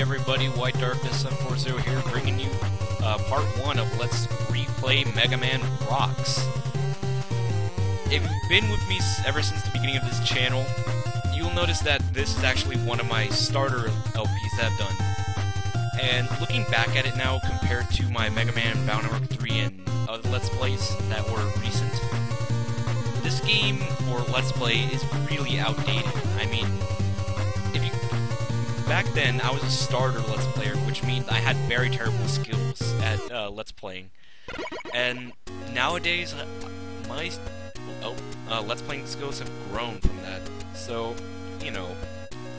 everybody, White Darkness 740 here, bringing you part 1 of Let's Replay Megaman Rocks. If you've been with me ever since the beginning of this channel, you'll notice that this is actually one of my starter LPs that I've done. And looking back at it now, compared to my Megaman Bound Arc 3 and other Let's Plays that were recent, this game, or Let's Play, is really outdated. I mean, back then, I was a starter Let's Player, which means I had very terrible skills at Let's Playing. And nowadays, my Let's Playing skills have grown from that. So, you know,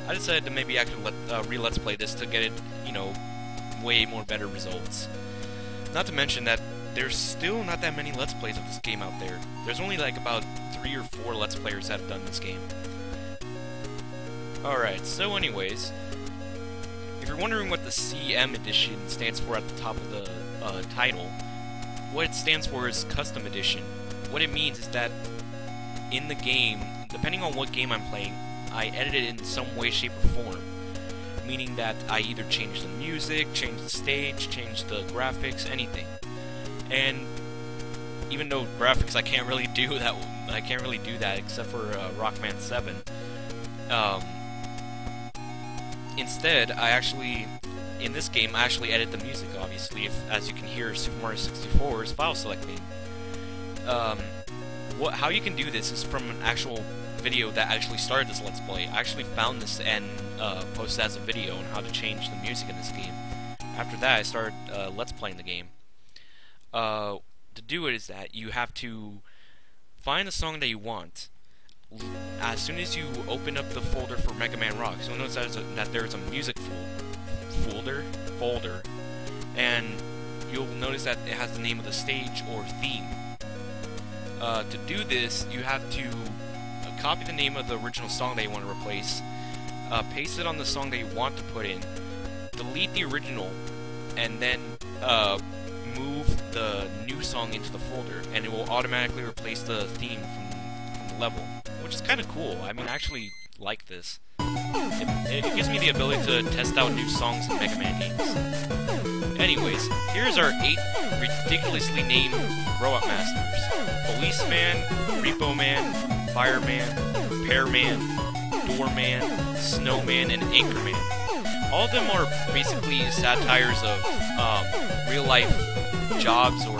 I decided to maybe actually re-Let's Play this to get it, you know, way more better results. Not to mention that there's still not that many Let's Plays of this game out there. There's only like about 3 or 4 Let's Players that have done this game. Alright, so anyways, if you're wondering what the CM edition stands for at the top of the title, what it stands for is Custom Edition. What it means is that in the game, depending on what game I'm playing, I edit it in some way, shape, or form. Meaning that I either change the music, change the stage, change the graphics, anything. And even though graphics I can't really do that except for Rockman 7. Instead, in this game, I actually edit the music, obviously, as you can hear Super Mario 64 is file selecting. How you can do this is from an actual video that actually started this Let's Play. I actually found this and posted as a video on how to change the music in this game. After that, I started Let's Playing the game. To do it is that you have to find the song that you want. As soon as you open up the folder for Megaman Rocks, you'll notice that there's a music folder, and you'll notice that it has the name of the stage or theme. To do this, you have to copy the name of the original song that you want to replace, paste it on the song that you want to put in, delete the original, and then move the new song into the folder, and it will automatically replace the theme from the level, which is kind of cool. I mean, I actually like this. It gives me the ability to test out new songs in Mega Man games. Anyways, here's our 8 ridiculously named Robot Masters: Policeman, Repo Man, Fireman, Repairman, Doorman, Snowman, and Anchorman. All of them are basically satires of real-life jobs or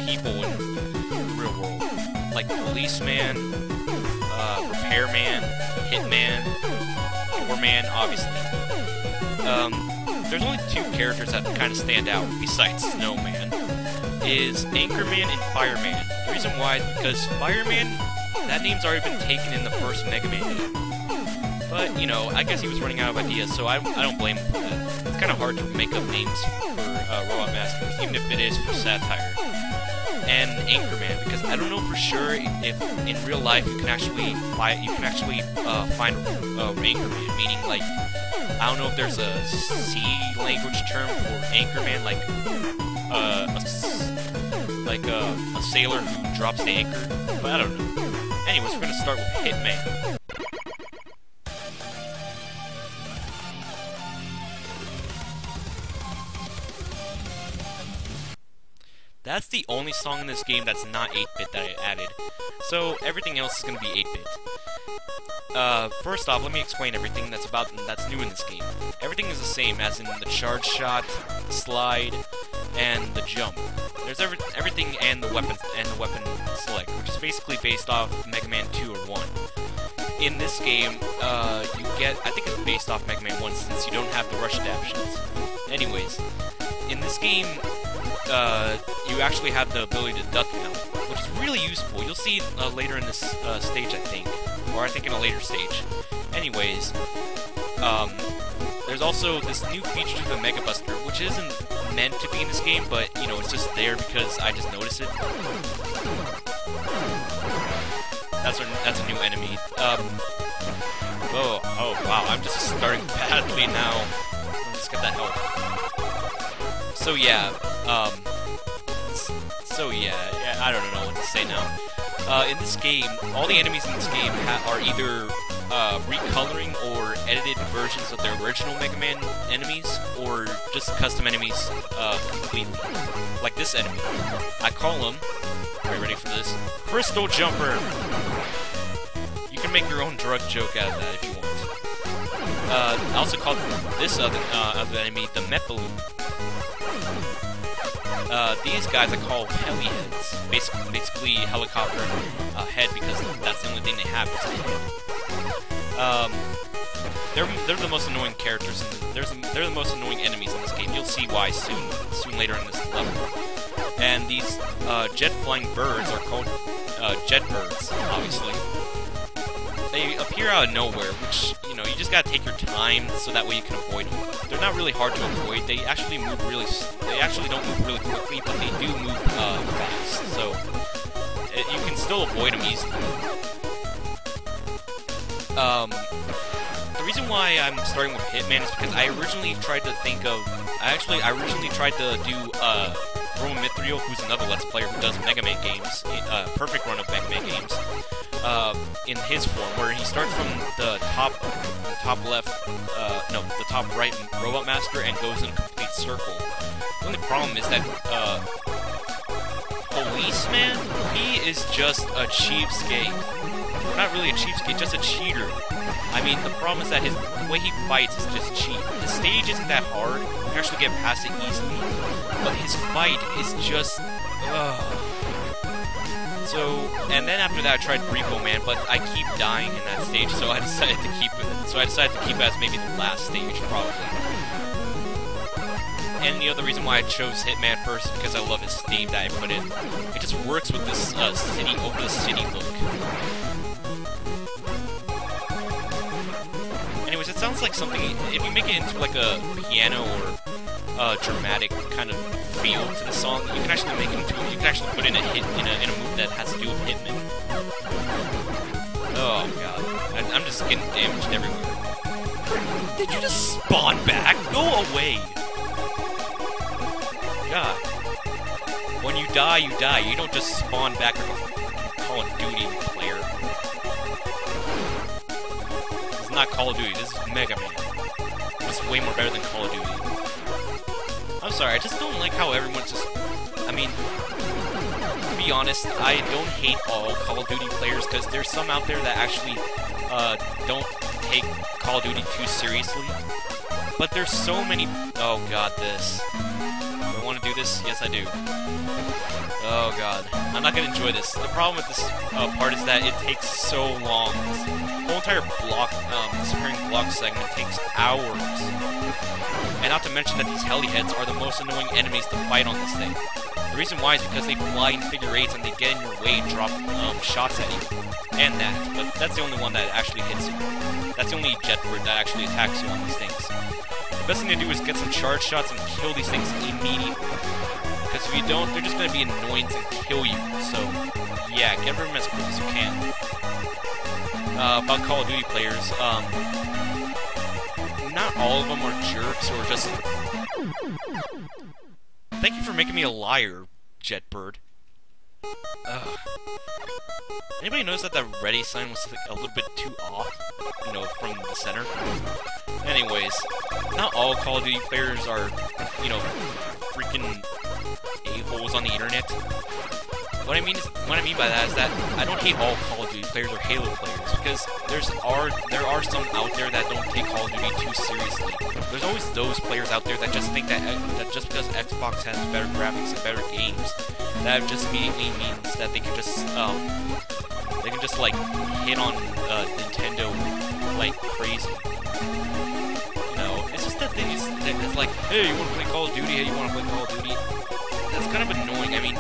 people in the real world, like Policeman, Repairman, Hitman, Doorman, obviously. There's only 2 characters that kind of stand out, besides Snowman, is Anchorman and Fireman. The reason why is because Fireman, that name's already been taken in the first Mega Man game. But, you know, I guess he was running out of ideas, so I don't blame him for that. It's kind of hard to make up names for Robot Masters, even if it is for satire. And Anchorman, because I don't know for sure if in real life you can actually find Anchorman, meaning like, I don't know if there's a C language term for Anchorman, like a sailor who drops the anchor, but I don't know. Anyways, we're gonna start with Hitman. That's the only song in this game that's not 8-bit that I added, so everything else is going to be 8-bit. First off, let me explain everything that's new in this game. Everything is the same, as in the charge shot, the slide, and the jump. There's everything and the weapon select, which is basically based off Mega Man 2 or 1. In this game, I think it's based off Mega Man 1 since you don't have the rush adaptions. Anyways, in this game, you actually have the ability to duck now, which is really useful. You'll see later in this stage, I think, or I think in a later stage. Anyways, there's also this new feature to the Mega Buster, which isn't meant to be in this game, but, you know, it's just there because I just noticed it. That's a new enemy. Oh wow, I'm just starting badly now. Let's get that health. So yeah, I don't know what to say now. In this game, all the enemies in this game are either recoloring or edited versions of the original Mega Man enemies, or just custom enemies completely. Like this enemy. I call him, are you ready for this? Crystal Jumper! You can make your own drug joke out of that if you want. I also call this other enemy the Met Balloon. These guys I call heli heads. Basically helicopter head, because that's the only thing they have is a head. They're the most annoying characters, and they're the most annoying enemies in this game. You'll see why soon later in this level. And these jet flying birds are called jet birds, obviously. They appear out of nowhere, which, you know, you just gotta take your time so that way you can avoid them. They're not really hard to avoid. They actually don't move really quickly, but they do move fast. So you can still avoid them easily. The reason why I'm starting with Hitman is because I originally tried to do Roman Mithril, who's another Let's Player who does Mega Man games, perfect run of Mega Man games, in his form, where he starts from the top right Robot Master and goes in a complete circle. The only problem is that Policeman, he is just a cheapskate. Not really a cheapskate, just a cheater. I mean, the problem is that the way he fights is just cheap. The stage isn't that hard, you can actually get past it easily, but his fight is just, So, and then after that I tried Repo Man, but I keep dying in that stage, so I decided to keep it. So I decided to keep it as maybe the last stage, probably. And the other reason why I chose Hitman first is because I love his theme that I put in. It just works with this city, over the city look. Anyways, it sounds like something, if you make it into like a piano or dramatic kind of feel to the song, you can actually make it into, you can actually put in a move that has to do with Hitman. Oh god, I'm just getting damaged everywhere. Did you just spawn back? Go away! God. When you die, you die. You don't just spawn back like a Call of Duty player. This is not Call of Duty, this is Mega Man. It's way more better than Call of Duty. I'm sorry, I just don't like how everyone's just... I mean, to be honest, I don't hate all Call of Duty players, because there's some out there that actually don't take Call of Duty too seriously. But there's so many... Oh god, this... Do I want to do this? Yes, I do. Oh god. I'm not going to enjoy this. The problem with this part is that it takes so long. This whole entire block, disappearing block segment takes hours. And not to mention that these heliheads are the most annoying enemies to fight on this thing. The reason why is because they fly in figure eights and they get in your way and drop shots at you. And that. But that's the only one that actually hits you. That's the only jet bird that actually attacks you on these things. The best thing to do is get some charge shots and kill these things immediately. Because if you don't, they're just going to be annoying and kill you. So, yeah, get rid of them as quick as you can. About Call of Duty players, not all of them are jerks or just... Thank you for making me a liar, Jetbird. Ugh. Anybody notice that the ready sign was like a little bit too off? You know, from the center? Anyways, not all Call of Duty players are, you know, freaking a-holes on the internet. What I mean by that is that I don't hate all Call of Duty players or Halo players, because there are some out there that don't take Call of Duty too seriously. There's always those players out there that just think that just because Xbox has better graphics and better games, that just immediately means that they can just like hit on Nintendo like crazy. You know, it's just that thing is it's like, hey, you want to play Call of Duty? Hey, you want to play Call of Duty? That's kind of annoying. I mean,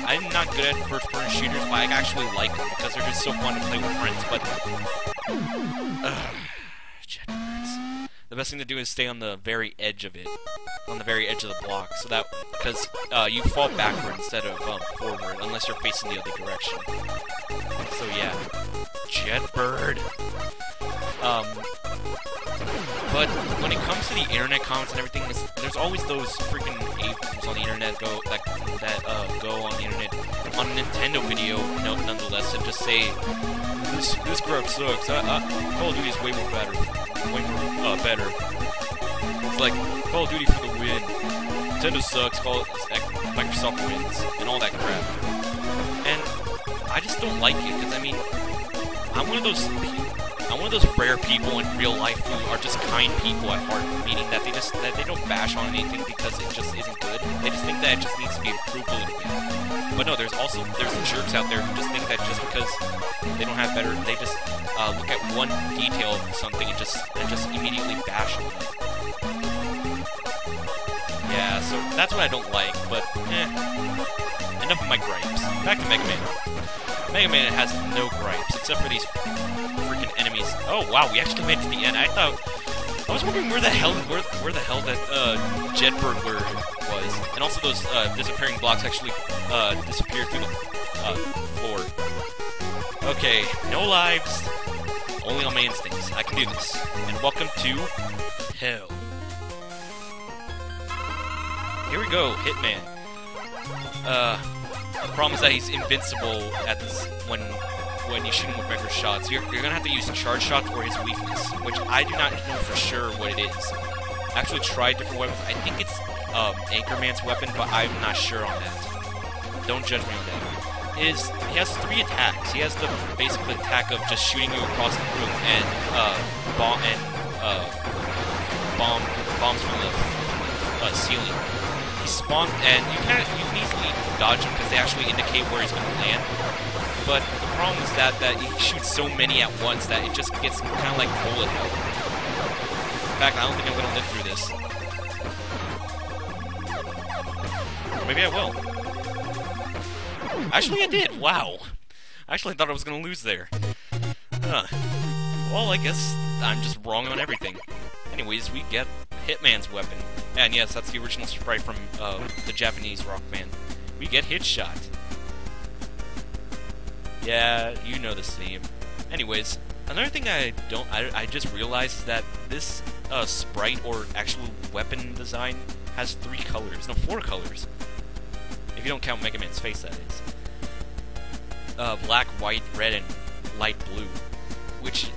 I'm not good at first-person shooters, but I actually like them because they're just so fun to play with friends. But Jetbirds. The best thing to do is stay on the very edge of it, on the very edge of the block, so that because you fall backward instead of forward, unless you're facing the other direction. So yeah, Jetbird. But when it comes to the internet comments and everything, there's always those freaking apes on the internet that go on the internet on a Nintendo video, nonetheless, and just say this crap sucks. Call of Duty is way more better. It's like Call of Duty for the win. Nintendo sucks. Microsoft wins, and all that crap. And I just don't like it because I mean, I'm one of those rare people in real life who are just kind people at heart, meaning that they don't bash on anything because it just isn't good. They just think that it just needs to be improved a little bit. But no, there's jerks out there who just think that just because they don't have better, they just look at one detail of something and just immediately bash on it. Yeah, so that's what I don't like. But enough of my gripes. Back to Mega Man. Mega Man has no gripes except for these freaking enemies. Oh wow, we actually made it to the end. I was wondering where the hell that Jedburg was, and also those disappearing blocks actually disappeared through the floor. Okay, no lives, only on my instincts. I can do this. And welcome to hell. Here we go, Hitman. The problem is that he's invincible at this when you shoot him with regular shots. You're gonna have to use charge shots or his weakness, which I do not know for sure what it is. I actually tried different weapons. I think it's Anchorman's weapon, but I'm not sure on that. Don't judge me on that. He has 3 attacks. He has the basic attack of just shooting you across the room and bombs from the ceiling. He spawns, and you can easily dodge him because they actually indicate where he's going to land. But the problem is that he shoots so many at once that it just gets kind of like bullet hell. In fact, I don't think I'm going to live through this. Or maybe I will. Actually, I did. Wow. I actually thought I was going to lose there. Huh. Well, I guess I'm just wrong on everything. Anyways, we get Hitman's weapon. And yes, that's the original sprite from the Japanese Rockman. We get Hitshot. Yeah, you know this theme. Anyways, another thing I just realized is that this sprite or actual weapon design has 3 colors. No, 4 colors. If you don't count Mega Man's face, that is. Black, white, red, and light blue. Which,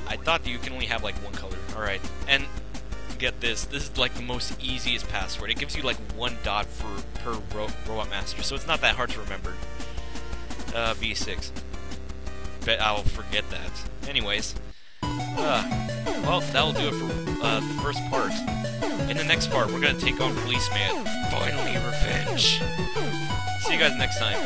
I thought that you can only have like 1 color. Alright, and get this. This is like the most easiest password. It gives you like 1 dot per Robot Master, so it's not that hard to remember. B6. Bet I'll forget that. Anyways, well, that'll do it for the first part. In the next part, we're gonna take on Policeman. Finally, revenge. See you guys next time.